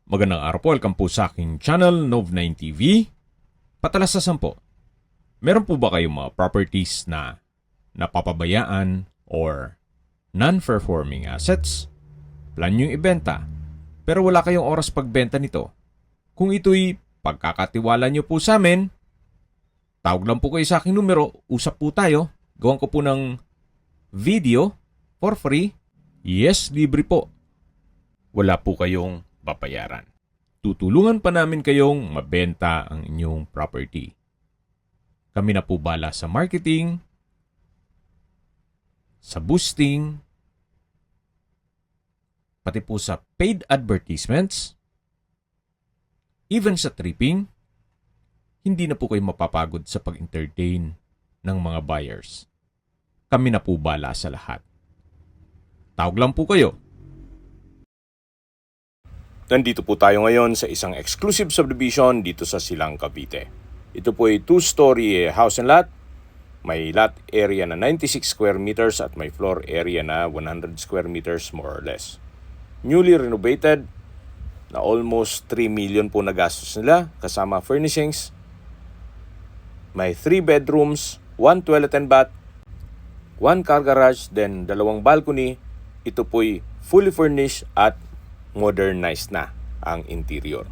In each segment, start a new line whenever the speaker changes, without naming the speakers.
Magandang araw po, welcome po sa aking channel, Nov9 TV. Patalasasan po, meron po ba kayong mga properties na napapabayaan or non-performing assets? Plan nyo ibenta, pero wala kayong oras pagbenta nito. Kung ito'y pagkakatiwala nyo po sa amin, tawag lang po kayo sa aking numero, usap po tayo, gawan ko po ng video for free. Yes, libre po. Wala po kayong babayaran. Tutulungan pa namin kayong mabenta ang inyong property. Kami na po bala sa marketing, sa boosting, pati po sa paid advertisements, even sa tripping. Hindi na po kayo mapapagod sa pag-entertain ng mga buyers. Kami na po bala sa lahat. Tawag lang po kayo.
Nandito po tayo ngayon sa isang exclusive subdivision dito sa Silang, Cavite. Ito po ay 2-story house and lot. May lot area na 96 square meters at may floor area na 100 square meters more or less. Newly renovated na almost 3 million po na gastos nila kasama furnishings. May 3 bedrooms, 1 toilet and bath, 1 car garage, then 2 balcony. Ito po'y fully furnished at modernized na ang interior.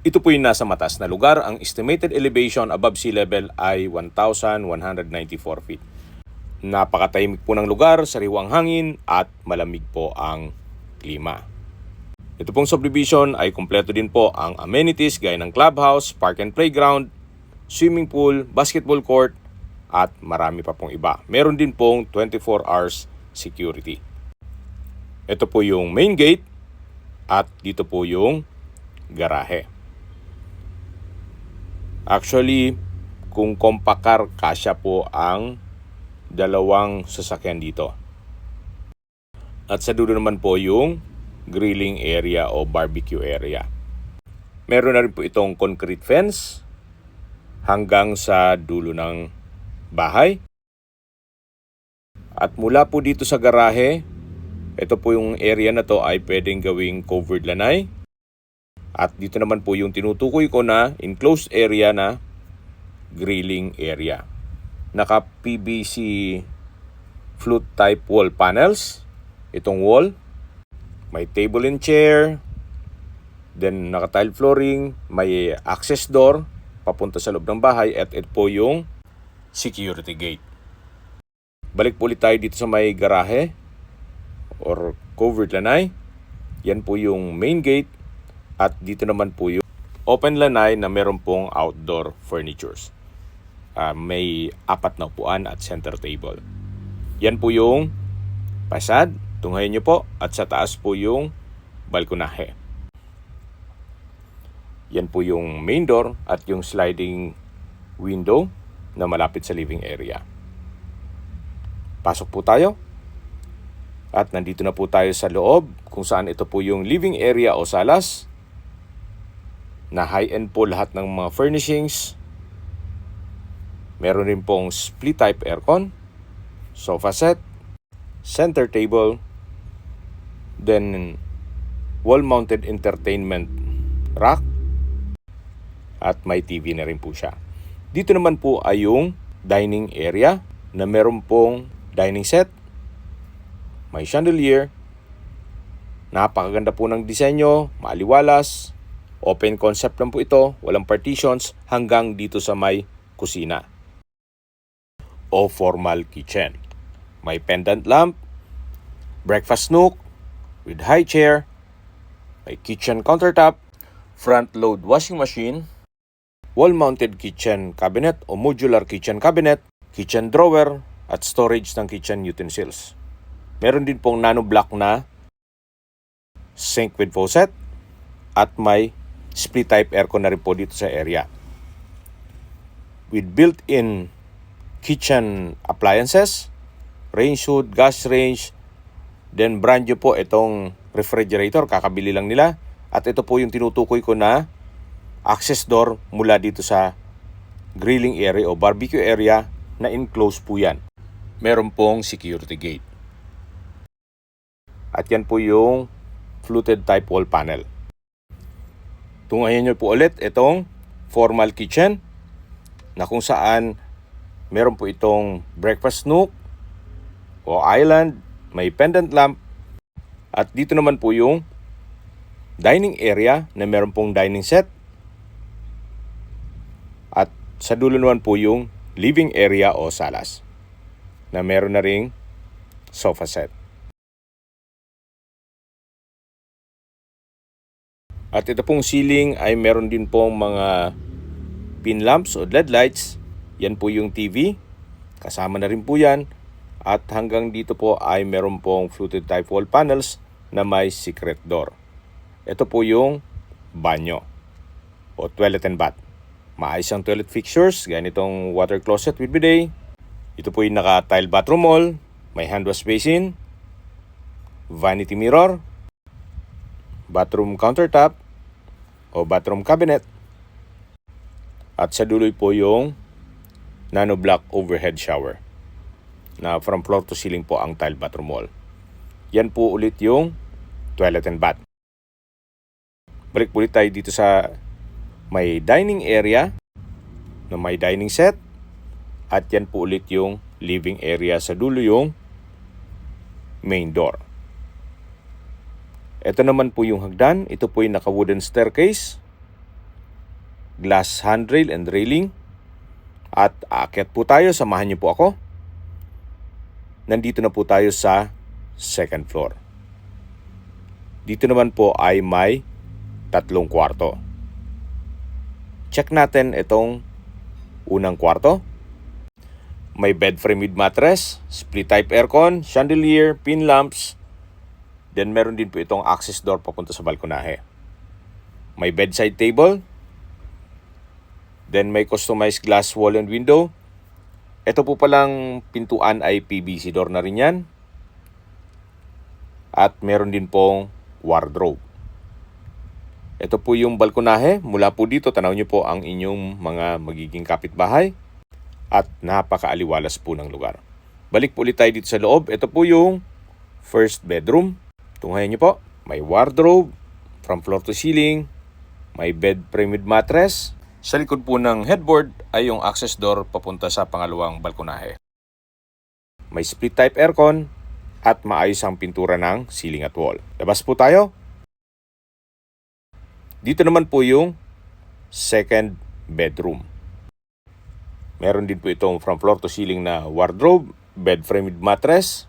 Ito po yung nasa mataas na lugar. Ang estimated elevation above sea level ay 1,194 feet. Napakatahimik po ng lugar, sariwang hangin at malamig po ang klima. Ito pong subdivision ay kumpleto din po ang amenities gaya ng clubhouse, park and playground, swimming pool, basketball court at marami pa pong iba. Meron din pong 24 hours security. Ito po yung main gate. At dito po yung garahe. Actually, kung compact car, kasya po ang 2 sasakyan dito. At sa dulo naman po yung grilling area o barbecue area. Meron na rin po itong concrete fence hanggang sa dulo ng bahay. At mula po dito sa garahe, ito po yung area na to ay pwedeng gawing covered lanay. At dito naman po yung tinutukoy ko na enclosed area na grilling area. Naka PVC flute type wall panels. Itong wall. May table and chair. Then naka tile flooring. May access door papunta sa loob ng bahay. At ito po yung security gate. Balik po ulit tayo dito sa may garahe or covered lanay. Yan po yung main gate. At dito naman po yung open lanay na meron pong outdoor furnitures. May 4 na upuan at center table. Yan po yung pasad. Tunghayin nyo po. At sa taas po yung balkonahe. Yan po yung main door at yung sliding window na malapit sa living area. Pasok po tayo. At nandito na po tayo sa loob kung saan ito po yung living area o salas na high-end po lahat ng mga furnishings. Meron rin pong split type aircon, sofa set, center table, then wall-mounted entertainment rack at may TV na rin po siya. Dito naman po ay yung dining area na meron pong dining set. May chandelier. Napakaganda po ng disenyo, maaliwalas. Open concept lang po ito, walang partitions hanggang dito sa may kusina o formal kitchen. May pendant lamp, breakfast nook with high chair, may kitchen countertop, front load washing machine, wall-mounted kitchen cabinet o modular kitchen cabinet, kitchen drawer at storage ng kitchen utensils. Meron din pong nano block na sink with faucet at may split type aircon na rin po dito sa area. With built-in kitchen appliances, range hood, gas range, then brand new po itong refrigerator, kakabili lang nila. At ito po yung tinutukoy ko na access door mula dito sa grilling area o barbecue area na enclosed po yan. Meron pong security gate. At yan po yung fluted type wall panel. Tungayan nyo po ulit itong formal kitchen na kung saan meron po itong breakfast nook o island, may pendant lamp, at dito naman po yung dining area na meron pong dining set, at sa dulo naman po yung living area o salas na meron na ring sofa set. At ito pong ceiling ay meron din pong mga pin lamps o LED lights. Yan po yung TV. Kasama na rin po yan. At hanggang dito po ay meron pong fluted type wall panels na may secret door. Ito po yung banyo o toilet and bath. Maayos ang toilet fixtures. Ganitong water closet with bidet. Ito po yung naka-tile bathroom wall. May hand wash basin. Vanity mirror. Bathroom countertop o bathroom cabinet, at sa dulo po yung nano block overhead shower na from floor to ceiling po ang tile bathroom wall. Yan po ulit yung toilet and bath. Balik po ulit tayo dito sa may dining area na may dining set, at yan po ulit yung living area, sa dulo yung main door. Ito naman po yung hagdan. Ito po yung naka-wooden staircase, glass handrail and railing. At aakyat po tayo. Samahan niyo po ako. Nandito na po tayo sa second floor. Dito naman po ay may 3 kwarto. Check natin itong unang kwarto. May bed frame with mattress, split type aircon, chandelier, pin lamps. Then meron din po itong access door papunta sa balkonahe. May bedside table. Then may customized glass wall and window. Ito po palang pintuan ay PVC door na rin yan. At meron din pong wardrobe. Ito po yung balkonahe. Mula po dito, tanaw nyo po ang inyong mga magiging kapitbahay. At napakaaliwalas po ng lugar. Balik po ulit tayo dito sa loob. Ito po yung first bedroom. Tunghayan nyo po, may wardrobe from floor to ceiling, may bed frame with mattress. Sa likod po ng headboard ay yung access door papunta sa pangalawang balkonahe. May split type aircon at maayos ang pintura ng ceiling at wall. Labas po tayo. Dito naman po yung second bedroom. Meron din po itong from floor to ceiling na wardrobe, bed frame with mattress,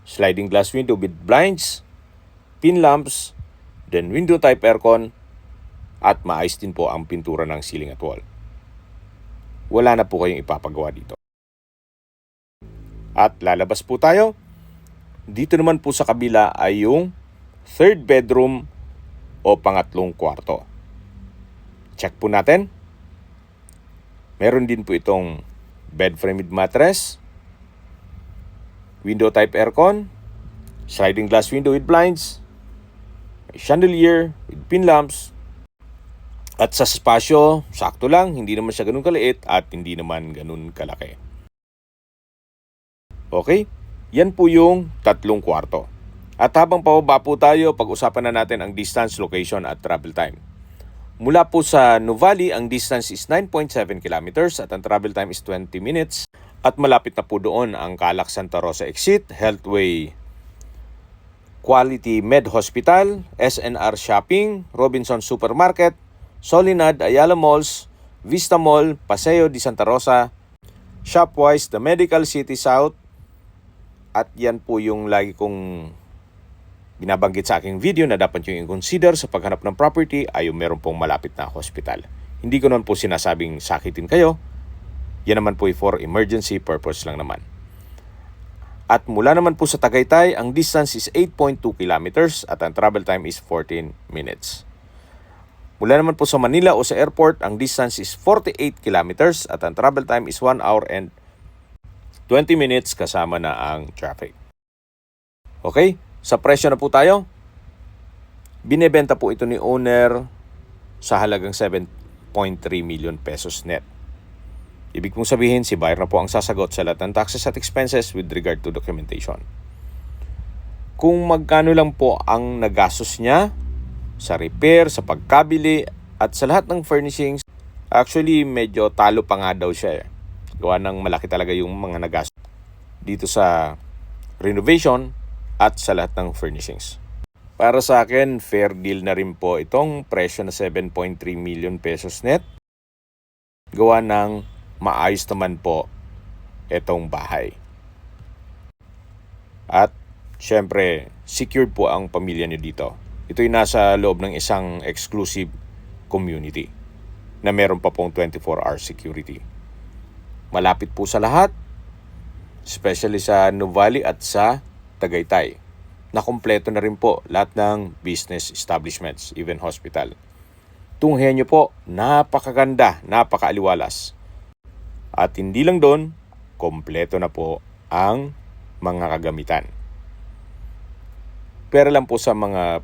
sliding glass window with blinds, pin lamps, then window type aircon, at maayos din po ang pintura ng ceiling at wall. Wala na po kayong ipapagawa dito. At lalabas po tayo. Dito naman po sa kabila ay yung third bedroom o pangatlong kwarto. Check po natin. Meron din po itong bed frame with mattress, window type aircon, sliding glass window with blinds, may chandelier with pin lamps, at sa spasyo, sakto lang, hindi naman siya ganun kaliit at hindi naman ganun kalaki. Okay, yan po yung 3 kwarto. At habang pababa po tayo, pag-usapan na natin ang distance, location at travel time. Mula po sa Nuvali, ang distance is 9.7 kilometers at ang travel time is 20 minutes. At malapit na po doon ang Calac Santa Rosa Exit, Healthway, Quality Med Hospital, SNR Shopping, Robinson Supermarket, Solinad, Ayala Malls, Vista Mall, Paseo de Santa Rosa, Shopwise, The Medical City South. At yan po yung lagi kong binabanggit sa aking video na dapat nyo i-consider sa paghanap ng property ay yung meron pong malapit na hospital. Hindi ko naman po sinasabing sakitin kayo. Yan naman po ay for emergency purpose lang naman. At mula naman po sa Tagaytay, ang distance is 8.2 kilometers at ang travel time is 14 minutes. Mula naman po sa Manila o sa airport, ang distance is 48 kilometers at ang travel time is 1 hour and 20 minutes kasama na ang traffic. Okay, sa presyo na po tayo. Binebenta po ito ni owner sa halagang 7.3 million pesos net. Ibig kong sabihin, si buyer na po ang sasagot sa lahat ng taxes at expenses with regard to documentation. Kung magkano lang po ang nagastos niya sa repair, sa pagkabili, at sa lahat ng furnishings. Actually, medyo talo pa nga daw siya eh. Gawa ng malaki talaga yung mga nagastos dito sa renovation at sa lahat ng furnishings. Para sa akin, fair deal na rin po itong presyo na 7.3 million pesos net. Gawa ng maayos naman po itong bahay. At syempre, secured po ang pamilya niyo dito. Ito'y nasa loob ng isang exclusive community na meron pa pong 24-hour security. Malapit po sa lahat, especially sa Nuvali at sa Tagaytay. Nakumpleto na rin po lahat ng business establishments, even hospital. Tunghayan niyo po, napakaganda, napakaaliwalas. At hindi lang doon, kompleto na po ang mga kagamitan. Pero lang po sa mga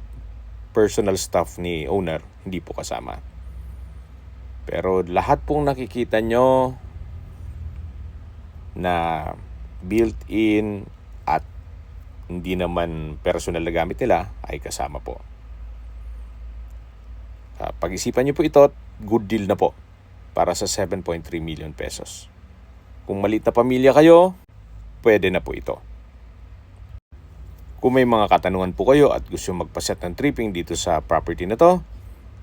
personal stuff ni owner, hindi po kasama. Pero lahat pong nakikita nyo na built-in at hindi naman personal na gamit nila ay kasama po. Pag-isipan nyo po ito, good deal na po para sa 7.3 million pesos. Kung maliit na pamilya kayo, pwede na po ito. Kung may mga katanungan po kayo at gusto magpaset ng tripping dito sa property na to,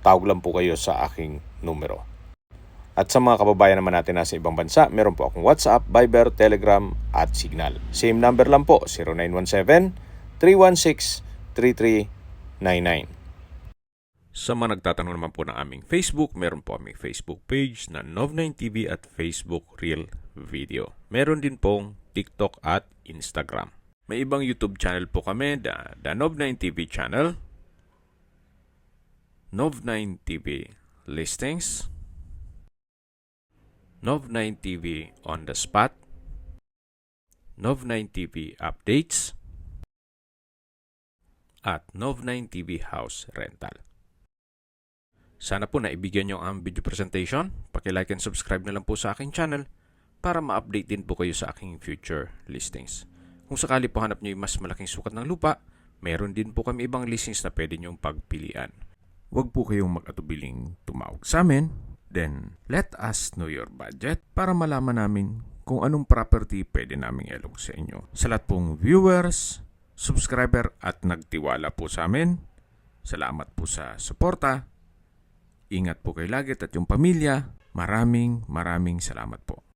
tawag lang po kayo sa aking numero. At sa mga kababayan naman natin nasa ibang bansa, meron po akong WhatsApp, Viber, Telegram at Signal. Same number lang po, 0917-316-3399. Sa mga nagtatanong naman po ng aming Facebook, meron po aming Facebook page na Nov9TV at Facebook Real Video. Meron din pong TikTok at Instagram. May ibang YouTube channel po kami, the Nov9TV channel, Nov9TV Listings, Nov9TV On The Spot, Nov9TV Updates, at Nov9TV House Rental. Sana po naibigyan nyo ang video presentation. Paki-like and subscribe na lang po sa aking channel para ma-update din po kayo sa aking future listings. Kung sakali po hanap nyo yung mas malaking sukat ng lupa, meron din po kami ibang listings na pwede nyong pagpilian. Huwag po kayong mag-atubiling tumawag sa amin. Then, let us know your budget para malaman namin kung anong property pwede naming ilog sa inyo. Sa lahat pong viewers, subscriber at nagtiwala po sa amin, salamat po sa suporta. Ingat po kayo lagi at yung pamilya. Maraming salamat po.